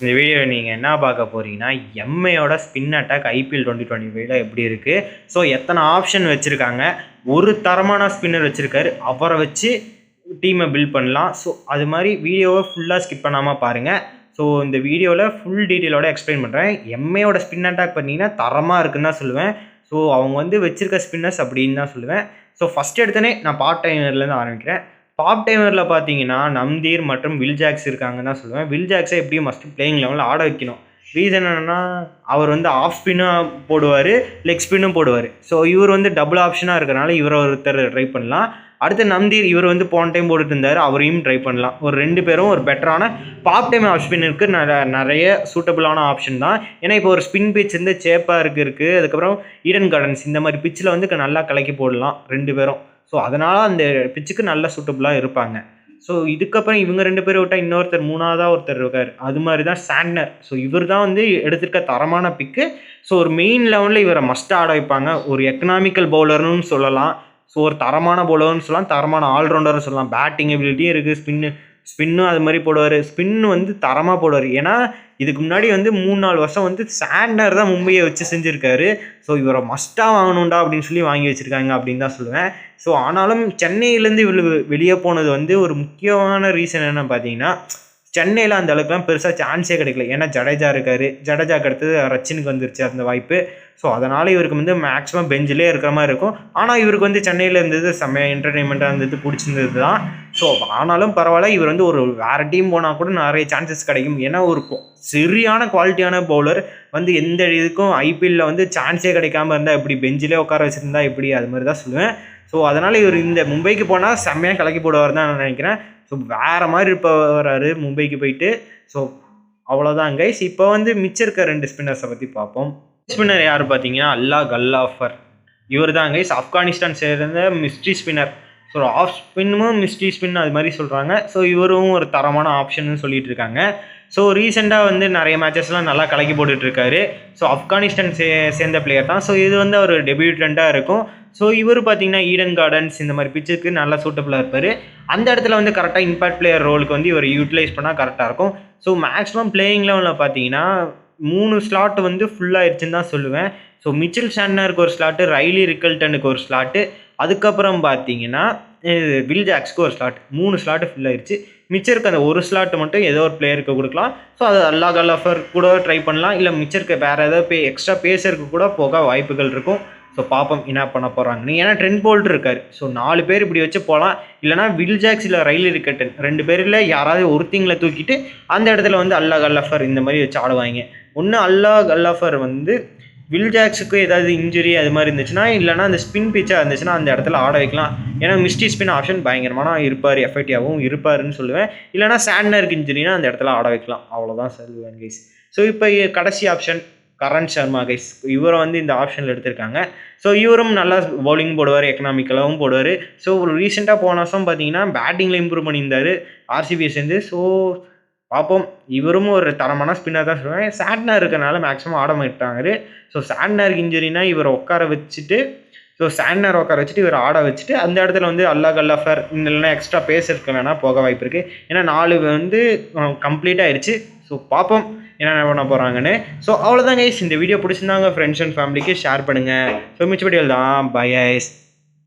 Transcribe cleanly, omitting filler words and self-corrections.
இந்த வீடியோ நீங்கள் என்ன பார்க்க போகிறீங்கன்னா, எம்ஐயோட ஸ்பின் அட்டாக் ஐபிஎல் 2025ல எப்படி இருக்குது, ஸோ எத்தனை ஆப்ஷன் வச்சுருக்காங்க, ஒரு தரமான ஸ்பின்னர் வச்சுருக்காரு, அவரை வச்சு டீமை பில்ட் பண்ணலாம். ஸோ அது மாதிரி வீடியோவை ஃபுல்லாக ஸ்கிப் பண்ணாமல் பாருங்கள். ஸோ இந்த வீடியோவில் ஃபுல் டீட்டெயிலோட எக்ஸ்பிளைன் பண்ணுறேன். எம்ஐயோட ஸ்பின் அட்டாக் பார்த்தீங்கன்னா தரமாக இருக்குன்னு தான் சொல்லுவேன். ஸோ அவங்க வந்து வச்சுருக்க ஸ்பின்னர்ஸ் அப்படின்னு தான் சொல்லுவேன். ஸோ ஃபஸ்ட் எடுத்தோடனே நான் பார்ட் டைமர்லேருந்து ஆரம்பிக்கிறேன். டாப் டைமரில் பார்த்தீங்கன்னா நம்தீர் மற்றும் வில் ஜாக்ஸ் இருக்காங்கன்னு தான் சொல்லுவேன். வில் ஜாக்ஸை எப்படியும் மஸ்ட் பிளேயிங் லெவலில் ஆட வைக்கணும். ரீசன் என்னென்னா, அவர் வந்து ஆஃப் ஸ்பின்னும் போடுவார், லெக் ஸ்பின்னும் போடுவார். ஸோ இவர் வந்து டபுள் ஆப்ஷனாக இருக்கிறனால இவரை ஒருத்தர் ட்ரை பண்ணலாம். அடுத்து நம்தீர், இவர் வந்து போன டைம் போட்டுட்டு இருந்தார், அவரையும் ட்ரை பண்ணலாம். ஒரு 2 பேரும் ஒரு பெட்டரான பாப் டைம் ஆஃப் ஸ்பின்னுக்கு நிறைய சூட்டபுளான ஆப்ஷன் தான். ஏன்னா இப்போ ஒரு ஸ்பின் பிச் வந்து சேப்பாக இருக்குது, அதுக்கப்புறம் ஈடன் கார்டன்ஸ் இந்த மாதிரி பிச்சில் வந்து நல்லா கலக்கி போடலாம் 2 பேரும். ஸோ அதனால் அந்த பிச்சுக்கு நல்ல சூட்டபுளாக இருப்பாங்க. ஸோ இதுக்கப்புறம் இவங்க 2 பேரை விட்டால் இன்னொருத்தர் மூணாவதாக ஒருத்தர் இருக்கார். அது மாதிரி தான் சாண்ட்னர். ஸோ இவர் தான் வந்து எடுத்திருக்க தரமான பிக்கு. ஸோ ஒரு மெயின் லெவலில் இவரை மஸ்ட் ஆட வைப்பாங்க. ஒரு எக்கனாமிக்கல் பவுலர்னு சொல்லலாம். ஸோ ஒரு தரமான பவுலர்னு சொல்லலாம், தரமான ஆல்ரவுண்டர்னு சொல்லலாம். பேட்டிங் எபிலிட்டியும் இருக்குது, ஸ்பின்னும் அது மாதிரி போடுவார். ஸ்பின்னு வந்து தரமாக போடுவார். ஏன்னா இதுக்கு முன்னாடி வந்து 3-4 வருஷம் வந்து சாண்ட்னர் தான் மும்பையை வச்சு செஞ்சுருக்காரு. ஸோ இவரை மஸ்ட்டாக வாங்கணுண்டா அப்படின்னு சொல்லி வாங்கி வச்சுருக்காங்க அப்படின்னு தான் சொல்லுவேன். ஸோ ஆனாலும் சென்னையிலேருந்து இவ்வளோ வெளியே போனது வந்து ஒரு முக்கியமான ரீசன் என்னென்னு பார்த்தீங்கன்னா, சென்னையில் அந்த அளவுக்குலாம் பெருசாக சான்ஸே கிடைக்கல. ஏன்னா ஜடேஜா இருக்கார், ஜடேஜாக்கு அடுத்தது ரச்சினுக்கு வந்துருச்சு அந்த வாய்ப்பு. ஸோ அதனால் இவருக்கு வந்து மேக்ஸிமம் பெஞ்சிலே இருக்கிற மாதிரி இருக்கும். ஆனால் இவருக்கு வந்து சென்னையில் இருந்தது செம்மையாக என்டர்டெயின்மெண்ட்டாக இருந்தது, பிடிச்சிருந்தது தான். ஸோ ஆனாலும் பரவாயில்ல, இவர் வந்து ஒரு வேறு டீம் போனால் கூட நிறைய சான்சஸ் கிடைக்கும். ஏன்னா ஒரு சரியான குவாலிட்டியான பவுலர் வந்து எந்த இதுக்கும் ஐபிஎல்லில் வந்து சான்ஸே கிடைக்காம இருந்தால் எப்படி, பெஞ்சிலே உட்கார வச்சுருந்தா எப்படி, அது மாதிரி தான் சொல்லுவேன். ஸோ அதனால் இவர் இந்த மும்பைக்கு போனால் செம்மையாக கலக்கி போடுவார் தான் நான் நினைக்கிறேன். ஸோ வேறு மாதிரி இப்போ வர்றாரு மும்பைக்கு போயிட்டு. ஸோ அவ்வளோதான் கைஸ். இப்போ வந்து மிச்சம் இருக்க 2 ஸ்பின்னர்ஸை பற்றி பார்ப்போம். ஸ்பின்னர் யார் பார்த்தீங்கன்னா, அல்லா கல்லாஃபர். இவர் தான் கைஸ் ஆப்கானிஸ்தான் சேர்ந்த மிஸ்ட்ரி ஸ்பின்னர். ஸோ ஆஃப் ஸ்பின்னும் மிஸ்ட்ரி ஸ்பின் அது மாதிரி சொல்கிறாங்க. ஸோ இவரும் ஒரு தரமான ஆப்ஷன்னு சொல்லிட்டு இருக்காங்க. ஸோ ரீசெண்டாக வந்து நிறைய மேட்சஸ்லாம் நல்லா கலக்கி போட்டுட்ருக்காரு. ஸோ ஆப்கானிஸ்தான் சேர்ந்த பிளேயர் தான். ஸோ இது வந்து ஒரு டெபியூட்டண்ட்டாக இருக்கும். ஸோ இவர் பார்த்தீங்கன்னா ஈடன் கார்டன்ஸ் இந்த மாதிரி பிச்சுக்கு நல்லா சூட்டபுளாக இருப்பார். அந்த இடத்துல வந்து கரெக்டாக இம்பாக்ட் பிளேயர் ரோலுக்கு வந்து இவர் யூட்டிலைஸ் பண்ணால் கரெக்டாக இருக்கும். ஸோ மேக்ஸிமம் பிளேயிங் லெவலில் பார்த்தீங்கன்னா 3 ஸ்லாட் வந்து ஃபுல்லாகிடுச்சுன்னு தான் சொல்லுவேன். ஸோ மிச்சல் சாண்ட்னருக்கு ஒரு ஸ்லாட்டு, ரைலி ரிக்கல்டனுக்கு ஒரு ஸ்லாட்டு, அதுக்கப்புறம் பார்த்தீங்கன்னா வில் ஜாக்ஸ்க்கு ஒரு ஸ்லாட், 3 ஸ்லாட்டு ஃபில் ஆயிடுச்சு. மிச்சருக்கு அந்த ஒரு ஸ்லாட்டு மட்டும் ஏதோ ஒரு பிளேயருக்கு கொடுக்கலாம். ஸோ அது அல்லா கல்லாஃபர் கூட ட்ரை பண்ணலாம், இல்லை மிச்சருக்கு வேறு ஏதாவது எக்ஸ்ட்ரா பேசருக்கு கூட போக வாய்ப்புகள் இருக்கும். ஸோ பார்ப்போம் என்ன பண்ண போகிறாங்கன்னு. ஏன்னா ட்ரெண்ட் போல்ட் இருக்கார். ஸோ 4 பேர் இப்படி வச்சு போகலாம். இல்லைனா வில் ஜாக்ஸ் இல்லை ரைலி ரிக்கல்டன் 2 பேரில் யாராவது ஒருத்திங்களை தூக்கிட்டு அந்த இடத்துல வந்து அல்லா கல்லாஃபர் இந்த மாதிரி வச்சு ஆடுவாங்க. ஒன்று அல்லா கல்லாஃபர் வந்து வில் ஜாக்ஸுக்கு ஏதாவது இன்ஜுரி அது மாதிரி இருந்துச்சுன்னா, இல்லைனா அந்த ஸ்பின் பிச்சாக இருந்துச்சுன்னா அந்த இடத்துல ஆட வைக்கலாம். ஏன்னா மிஸ்டி ஸ்பின் ஆப்ஷன் பயங்கரமான இருப்பார், எஃபெக்டிவாகவும் இருப்பாருன்னு சொல்லுவேன். இல்லைனா சாண்ட்னருக்கு இன்ஜுரினா அந்த இடத்துல ஆட வைக்கலாம். அவ்வளோதான் சொல்லுவேன் கைஸ். ஸோ இப்போ கடைசி ஆப்ஷன் கரண் சர்மா கைஸ். இவரை வந்து இந்த ஆப்ஷனில் எடுத்திருக்காங்க. ஸோ இவரும் நல்லா பவுலிங் போடுவார், எக்கனாமிக்கலாகவும் போடுவார். ஸோ ஒரு ரீசெண்டாக போன வருஷம் பார்த்தீங்கன்னா பேட்டிங்கில் இம்ப்ரூவ் பண்ணியிருந்தார் ஆர்சிபியை சேர்ந்து. ஸோ பார்ப்போம், இவரும் ஒரு தரமான ஸ்பின்னர் தான் சொல்லுவேன். சாண்ட்னர் இருக்கிறனால மேக்ஸிமம் ஆட மாட்டாங்க. ஸோ சாண்ட்னருக்கு இன்ஜுரினா இவரை உட்கார வச்சுட்டு, இவர் ஆட வச்சுட்டு அந்த இடத்துல வந்து அல்லா கல்லாஃபர் இல்லைன்னா எக்ஸ்ட்ரா பேஸ் இருக்க வேணால் போக வாய்ப்பு இருக்குது. ஏன்னா 4 வந்து கம்ப்ளீட்டாக ஆயிடுச்சு. ஸோ பார்ப்போம் என்ன பண்ண போகிறாங்கன்னு. ஸோ அவ்வளோதான் கைஸ். இந்த வீடியோ பிடிச்சிருந்தாங்க ஃப்ரெண்ட்ஸ் அண்ட் ஃபேமிலிக்கு ஷேர் பண்ணுங்கள். ஸோ மிச்சபடியில் தான் பை கைஸ்.